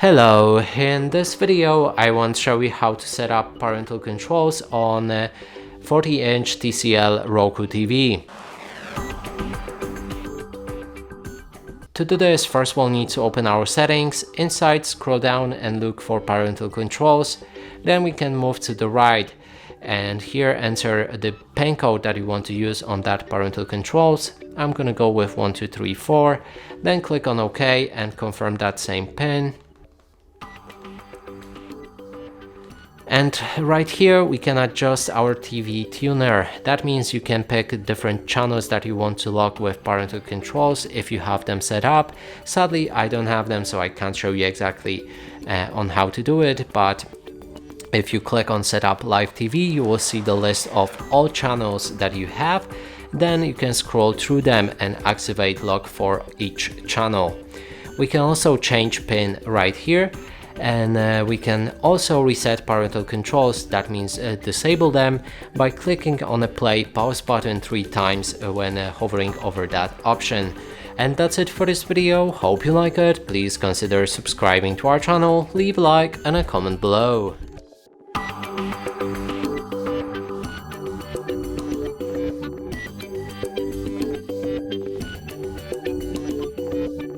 Hello, in this video I want to show you how to set up parental controls on a 40-inch TCL Roku TV. To do this, first we'll need to open our settings, inside scroll down and look for parental controls, then we can move to the right and here enter the PIN code that you want to use on that parental controls. I'm gonna go with 1234, then click on OK and confirm that same PIN. And right here we can adjust our TV tuner. That means you can pick different channels that you want to lock with parental controls if you have them set up. Sadly, I don't have them, so I can't show you exactly on how to do it, but if you click on Setup Live TV, you will see the list of all channels that you have. Then you can scroll through them and activate lock for each channel. We can also change PIN right here. And we can also reset parental controls, that means disable them, by clicking on the play pause button 3 times when hovering over that option. And that's it for this video. Hope you like it. Please consider subscribing to our channel, leave a like and a comment below.